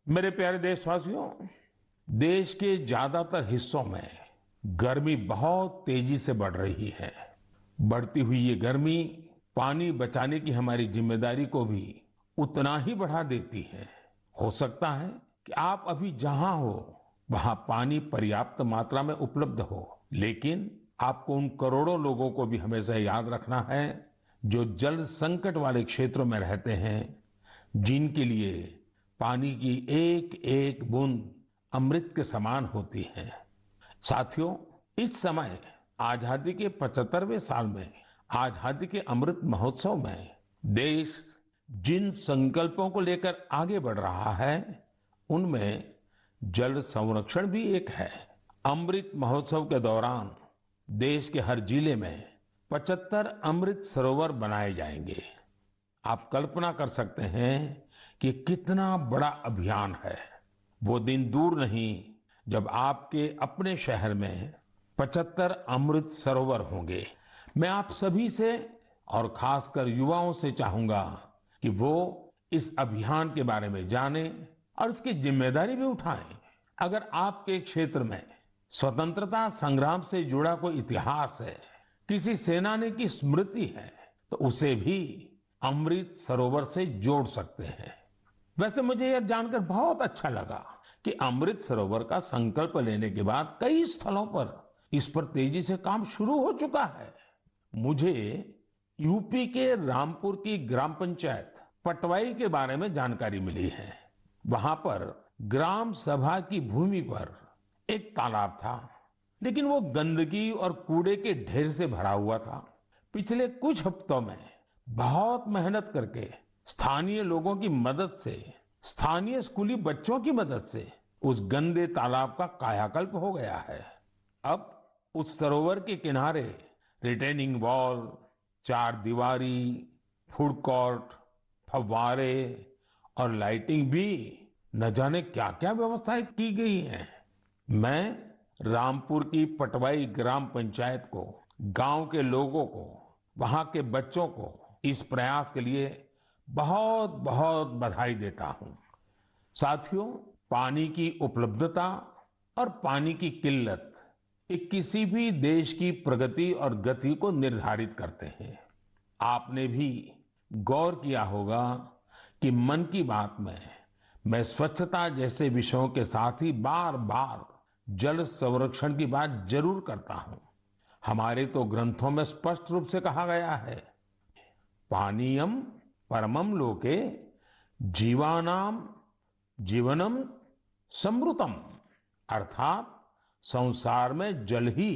मेरे प्यारे देशवासियों, देश के ज्यादातर हिस्सों में गर्मी बहुत तेजी से बढ़ रही है। बढ़ती हुई ये गर्मी पानी बचाने की हमारी जिम्मेदारी को भी उतना ही बढ़ा देती है। हो सकता है कि आप अभी जहां हो वहां पानी पर्याप्त मात्रा में उपलब्ध हो, लेकिन आपको उन करोड़ों लोगों को भी हमेशा याद रखना है जो जल संकट वाले क्षेत्रों में रहते हैं, जिनके लिए पानी की एक एक बूंद अमृत के समान होती है। साथियों, इस समय आजादी के 75वें साल में आजादी के अमृत महोत्सव में देश जिन संकल्पों को लेकर आगे बढ़ रहा है, उनमें जल संरक्षण भी एक है। अमृत महोत्सव के दौरान देश के हर जिले में 75 अमृत सरोवर बनाए जाएंगे। आप कल्पना कर सकते हैं कि कितना बड़ा अभियान है। वो दिन दूर नहीं जब आपके अपने शहर में 75 अमृत सरोवर होंगे। मैं आप सभी से और खासकर युवाओं से चाहूंगा कि वो इस अभियान के बारे में जानें और इसकी जिम्मेदारी भी उठाएं। अगर आपके क्षेत्र में स्वतंत्रता संग्राम से जुड़ा कोई इतिहास है, किसी सेनानी की स्मृति है, तो उसे भी अमृत सरोवर से जोड़ सकते हैं। वैसे मुझे यह जानकर बहुत अच्छा लगा कि अमृत सरोवर का संकल्प लेने के बाद कई स्थलों पर इस पर तेजी से काम शुरू हो चुका है। मुझे यूपी के रामपुर की ग्राम पंचायत पटवाई के बारे में जानकारी मिली है। वहां पर ग्राम सभा की भूमि पर एक तालाब था, लेकिन वो गंदगी और कूड़े के ढेर से भरा हुआ था। पिछले कुछ हफ्तों में बहुत मेहनत करके स्थानीय लोगों की मदद से, स्थानीय स्कूली बच्चों की मदद से उस गंदे तालाब का कायाकल्प हो गया है। अब उस सरोवर के किनारे रिटेनिंग वॉल, चार दीवारी, फूड कोर्ट, फव्वारे और लाइटिंग भी न जाने क्या क्या व्यवस्थाएं की गई हैं। मैं रामपुर की पटवाई ग्राम पंचायत को, गांव के लोगों को, वहां के बच्चों को इस प्रयास के लिए बहुत बहुत बधाई देता हूं। साथियों, पानी की उपलब्धता और पानी की किल्लत ये किसी भी देश की प्रगति और गति को निर्धारित करते हैं। आपने भी गौर किया होगा कि मन की बात में मैं स्वच्छता जैसे विषयों के साथ ही बार बार जल संरक्षण की बात जरूर करता हूं। हमारे तो ग्रंथों में स्पष्ट रूप से कहा गया है, पानीयम परमम लोके जीवानाम जीवनम समृतम, अर्थात संसार में जल ही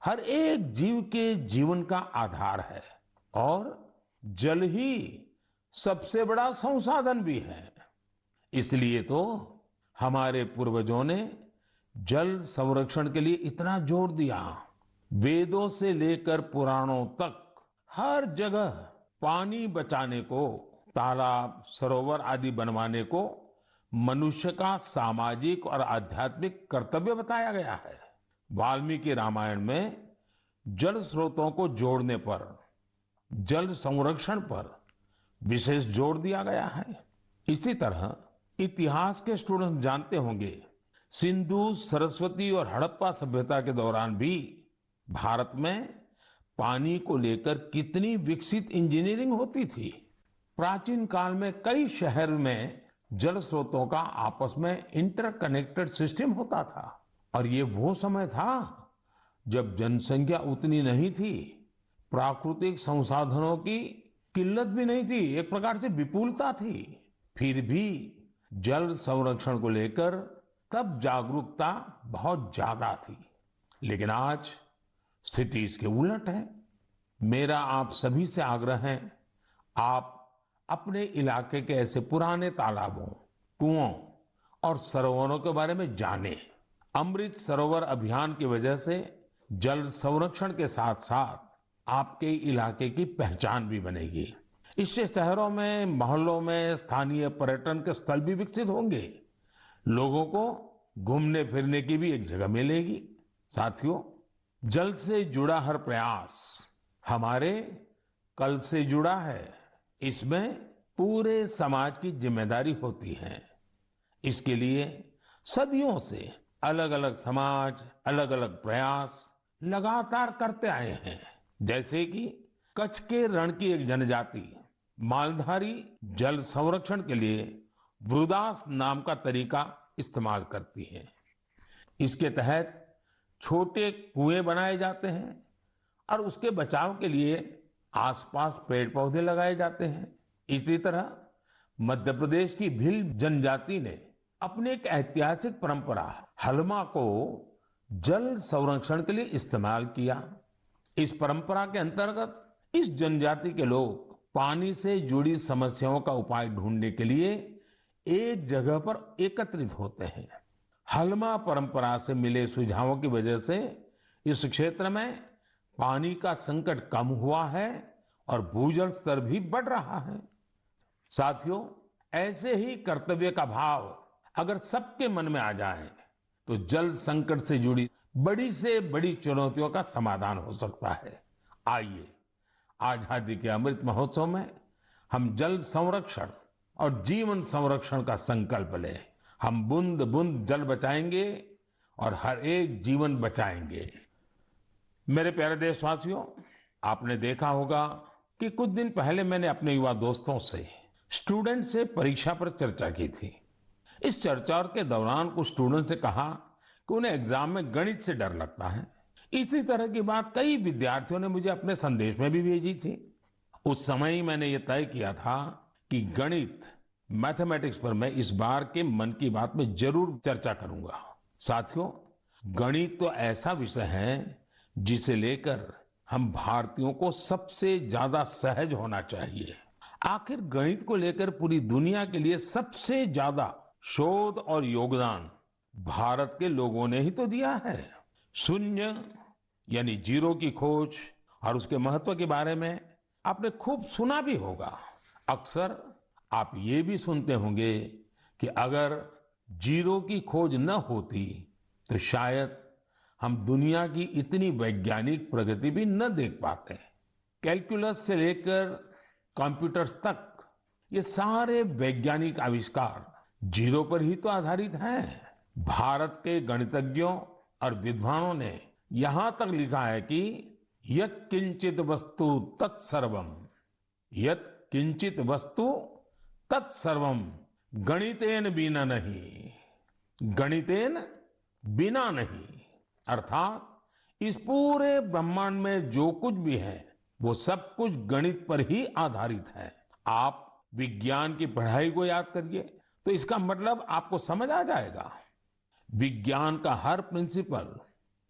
हर एक जीव के जीवन का आधार है और जल ही सबसे बड़ा संसाधन भी है। इसलिए तो हमारे पूर्वजों ने जल संरक्षण के लिए इतना जोर दिया। वेदों से लेकर पुराणों तक हर जगह पानी बचाने को, तालाब, सरोवर आदि बनवाने को मनुष्य का सामाजिक और आध्यात्मिक कर्तव्य बताया गया है। वाल्मीकि रामायण में जल स्रोतों को जोड़ने पर, जल संरक्षण पर विशेष जोर दिया गया है। इसी तरह इतिहास के स्टूडेंट जानते होंगे, सिंधु, सरस्वती और हड़प्पा सभ्यता के दौरान भी भारत में पानी को लेकर कितनी विकसित इंजीनियरिंग होती थी। प्राचीन काल में कई शहर में जल स्रोतों का आपस में इंटरकनेक्टेड सिस्टम होता था और ये वो समय था जब जनसंख्या उतनी नहीं थी, प्राकृतिक संसाधनों की किल्लत भी नहीं थी, एक प्रकार से विपुलता थी। फिर भी जल संरक्षण को लेकर तब जागरूकता बहुत ज्यादा थी, लेकिन आज स्थिति इसके उलट है। मेरा आप सभी से आग्रह है, आप अपने इलाके के ऐसे पुराने तालाबों, कुओं और सरोवरों के बारे में जानें। अमृत सरोवर अभियान की वजह से जल संरक्षण के साथ साथ आपके इलाके की पहचान भी बनेगी। इससे शहरों में, मोहल्लों में स्थानीय पर्यटन के स्थल भी विकसित होंगे। लोगों को घूमने फिरने की भी एक जगह मिलेगी। साथियों, जल से जुड़ा हर प्रयास हमारे कल से जुड़ा है। इसमें पूरे समाज की जिम्मेदारी होती है। इसके लिए सदियों से अलग अलग समाज, अलग अलग प्रयास लगातार करते आए हैं। जैसे कि कच्छ के रण की एक जनजाति मालधारी जल संरक्षण के लिए वृदास नाम का तरीका इस्तेमाल करती है। इसके तहत छोटे कुएं बनाए जाते हैं और उसके बचाव के लिए आसपास पेड़ पौधे लगाए जाते हैं। इसी तरह मध्य प्रदेश की भील जनजाति ने अपनी एक ऐतिहासिक परंपरा हलमा को जल संरक्षण के लिए इस्तेमाल किया। इस परंपरा के अंतर्गत इस जनजाति के लोग पानी से जुड़ी समस्याओं का उपाय ढूंढने के लिए एक जगह पर एकत्रित होते हैं। हलमा परंपरा से मिले सुझावों की वजह से इस क्षेत्र में पानी का संकट कम हुआ है और भूजल स्तर भी बढ़ रहा है। साथियों, ऐसे ही कर्तव्य का भाव अगर सबके मन में आ जाए तो जल संकट से जुड़ी बड़ी से बड़ी चुनौतियों का समाधान हो सकता है। आइए आजादी के अमृत महोत्सव में हम जल संरक्षण और जीवन संरक्षण का संकल्प लें। हम बूंद बूंद जल बचाएंगे और हर एक जीवन बचाएंगे। मेरे प्यारे देशवासियों, आपने देखा होगा कि कुछ दिन पहले मैंने अपने युवा दोस्तों से, स्टूडेंट से परीक्षा पर चर्चा की थी। इस चर्चा के दौरान कुछ स्टूडेंट से कहा कि उन्हें एग्जाम में गणित से डर लगता है। इसी तरह की बात कई विद्यार्थियों ने मुझे अपने संदेश में भी भेजी थी। उस समय ही मैंने ये तय किया था कि गणित, मैथमेटिक्स पर मैं इस बार के मन की बात में जरूर चर्चा करूंगा। साथियों, गणित तो ऐसा विषय है जिसे लेकर हम भारतीयों को सबसे ज्यादा सहज होना चाहिए। आखिर गणित को लेकर पूरी दुनिया के लिए सबसे ज्यादा शोध और योगदान भारत के लोगों ने ही तो दिया है। शून्य यानी जीरो की खोज और उसके महत्व के बारे में आपने खूब सुना भी होगा। अक्सर आप ये भी सुनते होंगे कि अगर जीरो की खोज न होती तो शायद हम दुनिया की इतनी वैज्ञानिक प्रगति भी न देख पाते। कैलकुलस से लेकर कंप्यूटर्स तक ये सारे वैज्ञानिक आविष्कार जीरो पर ही तो आधारित हैं। भारत के गणितज्ञों और विद्वानों ने यहां तक लिखा है कि यत् किंचित वस्तु तत्सर्वम, यत् किंचित वस्तु तत्सर्वम गणितेन बिना नहीं, गणितेन बिना नहीं। अर्थात इस पूरे ब्रह्मांड में जो कुछ भी है वो सब कुछ गणित पर ही आधारित है। आप विज्ञान की पढ़ाई को याद करिए तो इसका मतलब आपको समझ आ जाएगा। विज्ञान का हर प्रिंसिपल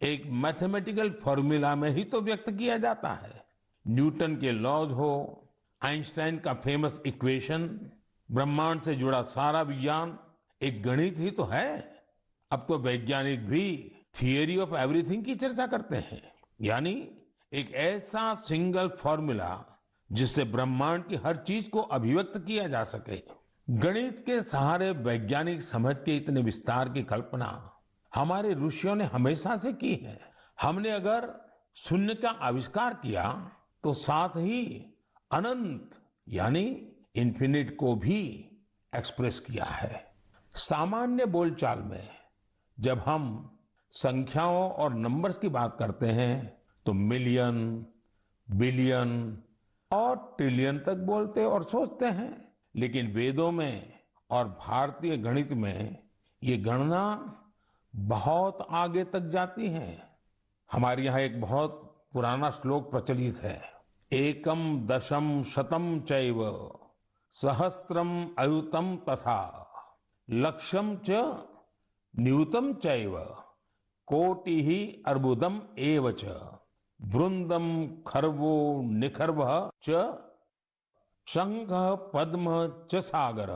एक मैथमेटिकल फॉर्मूला में ही तो व्यक्त किया जाता है। न्यूटन के लॉज हो, आइंस्टाइन का फेमस इक्वेशन, ब्रह्मांड से जुड़ा सारा विज्ञान एक गणित ही तो है। अब तो वैज्ञानिक भी थियरी ऑफ एवरीथिंग की चर्चा करते हैं, यानी एक ऐसा सिंगल फॉर्मूला जिससे ब्रह्मांड की हर चीज को अभिव्यक्त किया जा सके। गणित के सहारे वैज्ञानिक समझ के इतने विस्तार की कल्पना हमारे ऋषियों ने हमेशा से की है। हमने अगर शून्य का आविष्कार किया तो साथ ही अनंत यानी इन्फिनिट को भी एक्सप्रेस किया है। सामान्य बोलचाल में जब हम संख्याओं और नंबर्स की बात करते हैं तो मिलियन, बिलियन और ट्रिलियन तक बोलते और सोचते हैं, लेकिन वेदों में और भारतीय गणित में ये गणना बहुत आगे तक जाती है। हमारे यहाँ एक बहुत पुराना श्लोक प्रचलित है, एकम दशम शतम चैव सहस्त्रम अयुतम तथा लक्षम च न्यूतम चैव कोटि ही अर्बुदम एव च वृंदम खर्वो निखर्व च शंख पद्म च सागर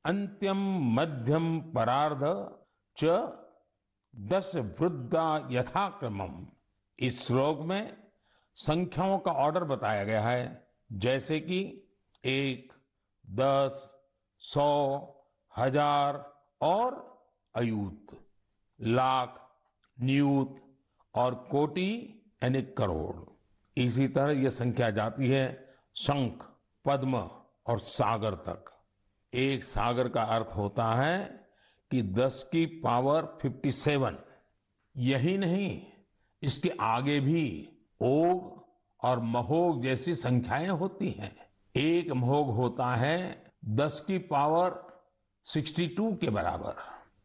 अंत्यम मध्यम परार्ध च दश वृद्धा यथाक्रमम। इस श्लोक में संख्याओं का ऑर्डर बताया गया है, जैसे कि 1, 10, 100, 1000 और अयूत, लाख, नियूत और कोटि यानी करोड़। इसी तरह यह संख्या जाती है शंख, पद्म और सागर तक। एक सागर का अर्थ होता है कि 10 की पावर 57, यही नहीं, इसके आगे भी ओघ और महोघ जैसी संख्याएं होती हैं। एक महोघ होता है 10 की पावर 62 के बराबर,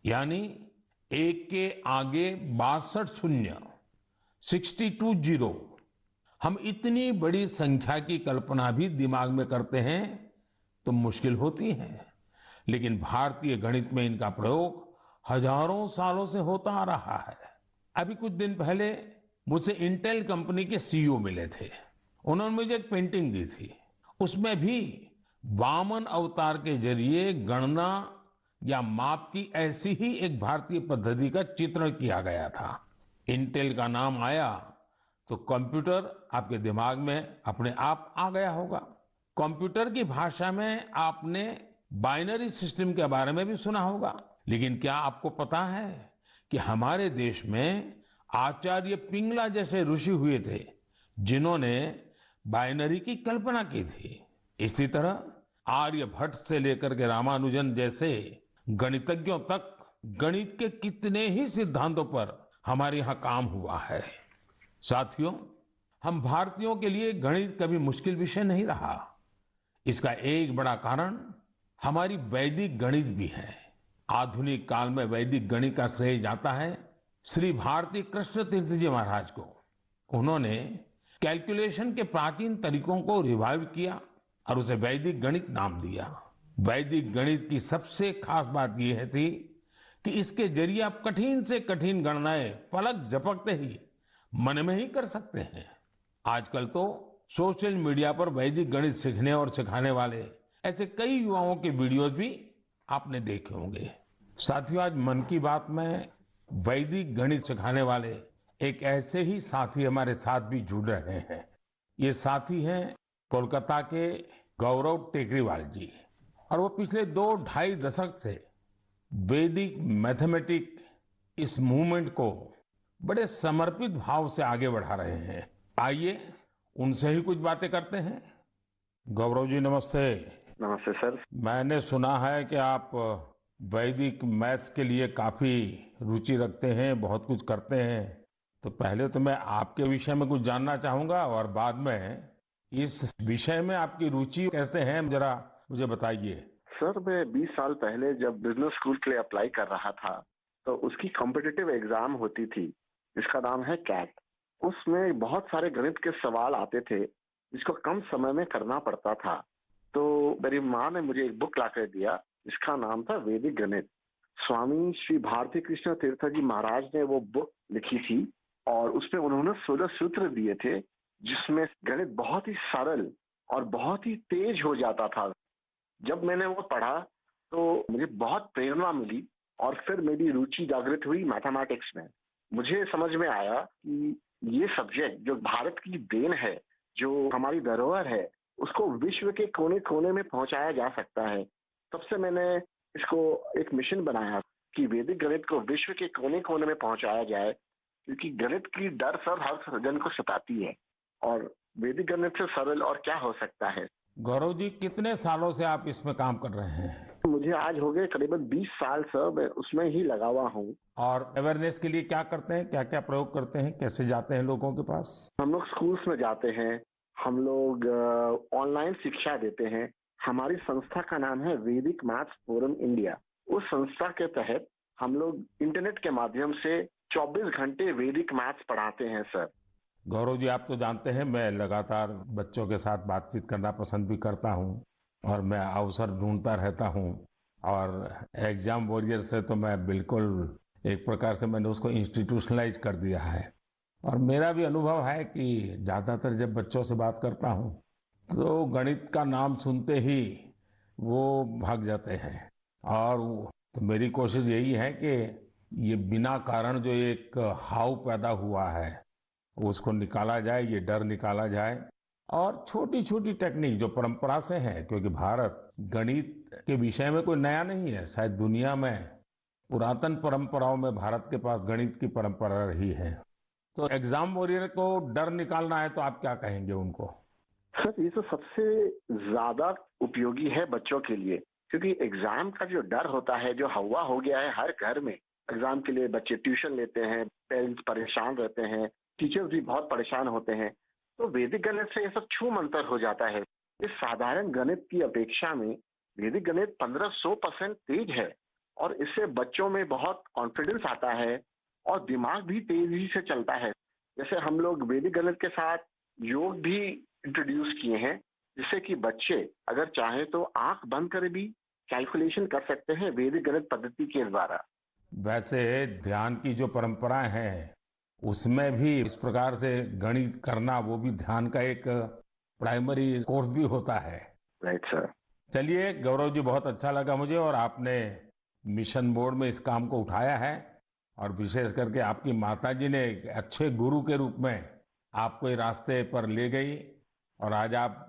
यानी एक के आगे 62 शून्य, 62 जीरो। हम इतनी बड़ी संख्या की कल्पना भी दिमाग में करते हैं तो मुश्किल होती है, लेकिन भारतीय गणित में इनका प्रयोग हजारों सालों से होता आ रहा है। अभी कुछ दिन पहले मुझसे इंटेल कंपनी के सीईओ मिले थे। उन्होंने मुझे एक पेंटिंग दी थी, उसमें भी वामन अवतार के जरिए गणना या माप की ऐसी ही एक भारतीय पद्धति का चित्रण किया गया था। इंटेल का नाम आया तो कंप्यूटर आपके दिमाग में अपने आप आ गया होगा। कंप्यूटर की भाषा में आपने बाइनरी सिस्टम के बारे में भी सुना होगा, लेकिन क्या आपको पता है कि हमारे देश में आचार्य पिंगला जैसे ऋषि हुए थे जिन्होंने बाइनरी की कल्पना की थी। इसी तरह आर्यभट्ट से लेकर के रामानुजन जैसे गणितज्ञों तक गणित के कितने ही सिद्धांतों पर हमारे यहाँ काम हुआ है। साथियों, हम भारतीयों के लिए गणित कभी मुश्किल विषय नहीं रहा। इसका एक बड़ा कारण हमारी वैदिक गणित भी है। आधुनिक काल में वैदिक गणित का श्रेय जाता है श्री भारती कृष्ण तीर्थ जी महाराज को। उन्होंने कैलकुलेशन के प्राचीन तरीकों को रिवाइव किया और उसे वैदिक गणित नाम दिया। वैदिक गणित की सबसे खास बात यह थी कि इसके जरिए आप कठिन से कठिन गणनाएं पलक झपकते ही मन में ही कर सकते हैं। आजकल तो सोशल मीडिया पर वैदिक गणित सीखने और सिखाने वाले ऐसे कई युवाओं के वीडियोस भी आपने देखे होंगे। साथियों, आज मन की बात में वैदिक गणित सिखाने वाले एक ऐसे ही साथी हमारे साथ भी जुड़ रहे हैं। ये साथी हैं कोलकाता के गौरव टेकरीवाल जी, और वो पिछले 2-2.5 दशक से वैदिक मैथमेटिक इस मूवमेंट को बड़े समर्पित भाव से आगे बढ़ा रहे हैं। आइए उनसे ही कुछ बातें करते हैं। गौरव जी, नमस्ते। नमस्ते सर। मैंने सुना है कि आप वैदिक मैथ्स के लिए काफी रुचि रखते हैं, बहुत कुछ करते हैं। तो पहले तो मैं आपके विषय में कुछ जानना चाहूंगा और बाद में इस विषय में आपकी रुचि कैसे है, जरा मुझे बताइए। सर, मैं 20 साल पहले जब बिजनेस स्कूल के लिए अप्लाई कर रहा था तो उसकी कॉम्पिटिटिव एग्जाम होती थी, जिसका नाम है कैट। उसमें बहुत सारे गणित के सवाल आते थे जिसको कम समय में करना पड़ता था। तो मेरी माँ ने मुझे एक बुक लाकर दिया जिसका नाम था वैदिक गणित। स्वामी श्री भारती कृष्ण तीर्थ जी महाराज ने वो बुक लिखी थी और उसमें उन्होंने 16 सूत्र दिए थे जिसमें गणित बहुत ही सरल और बहुत ही तेज हो जाता था। जब मैंने वो पढ़ा तो मुझे बहुत प्रेरणा मिली और फिर मेरी रुचि जागृत हुई मैथमेटिक्स में। मुझे समझ में आया कि ये सब्जेक्ट जो भारत की देन है, जो हमारी धरोहर है, उसको विश्व के कोने कोने में पहुंचाया जा सकता है। तब से मैंने इसको एक मिशन बनाया कि वैदिक गणित को विश्व के कोने कोने में पहुंचाया जाए, क्योंकि गणित की डर सर हर जन को सताती है और वैदिक गणित से सरल और क्या हो सकता है। गौरव जी, कितने सालों से आप इसमें काम कर रहे हैं? मुझे आज हो गए करीबन 20 साल सर, मैं उसमें ही लगा हुआ हूँ। और अवेयरनेस के लिए क्या करते हैं, क्या क्या प्रयोग करते हैं, कैसे जाते हैं लोगों के पास? हम लोग स्कूल्स में जाते हैं, हम लोग ऑनलाइन शिक्षा देते हैं। हमारी संस्था का नाम है वैदिक मैथ्स फोरम इंडिया। उस संस्था के तहत हम लोग इंटरनेट के माध्यम से 24 घंटे वैदिक मैथ्स पढ़ाते हैं सर। गौरव जी, आप तो जानते हैं मैं लगातार बच्चों के साथ बातचीत करना पसंद भी करता हूं और मैं अवसर ढूंढता रहता हूं, और एग्जाम वॉरियर से तो मैं बिल्कुल एक प्रकार से मैंने उसको इंस्टीट्यूशनलाइज कर दिया है। और मेरा भी अनुभव है कि ज़्यादातर जब बच्चों से बात करता हूं तो गणित का नाम सुनते ही वो भाग जाते हैं। और तो मेरी कोशिश यही है कि ये बिना कारण जो एक हाव पैदा हुआ है उसको निकाला जाए, ये डर निकाला जाए। और छोटी छोटी टेक्निक जो परंपरा से है, क्योंकि भारत गणित के विषय में कोई नया नहीं है, शायद दुनिया में पुरातन परंपराओं में भारत के पास गणित की परंपरा रही है। तो एग्जाम वॉरियर को डर निकालना है तो आप क्या कहेंगे उनको? सर, ये तो सबसे ज्यादा उपयोगी है बच्चों के लिए। क्योंकि एग्जाम का जो डर होता है, जो हवा हो गया है हर घर में, एग्जाम के लिए बच्चे ट्यूशन लेते हैं, पेरेंट्स परेशान रहते हैं, टीचर्स भी बहुत परेशान होते हैं। तो वैदिक गणित से ये सब छू मंतर हो जाता है। इस साधारण गणित की अपेक्षा में वैदिक गणित 1500% तेज है, और इससे बच्चों में बहुत कॉन्फिडेंस आता है और दिमाग भी तेजी से चलता है। जैसे हम लोग वैदिक गणित के साथ योग भी इंट्रोड्यूस किए हैं, जिससे कि बच्चे अगर चाहे तो आंख बंद कर भी कैलकुलेशन कर सकते हैं वैदिक गणित पद्धति के द्वारा। वैसे ध्यान की जो परंपराएं हैं उसमें भी इस प्रकार से गणित करना वो भी ध्यान का एक प्राइमरी कोर्स भी होता है। Right sir. चलिए गौरव जी, बहुत अच्छा लगा मुझे, और आपने मिशन मोड में इस काम को उठाया है, और विशेष करके आपकी माताजी ने एक अच्छे गुरु के रूप में आपको इस रास्ते पर ले गई, और आज आप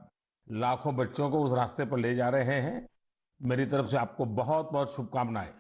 लाखों बच्चों को उस रास्ते पर ले जा रहे हैं। मेरी तरफ से आपको बहुत बहुत शुभकामनाएं।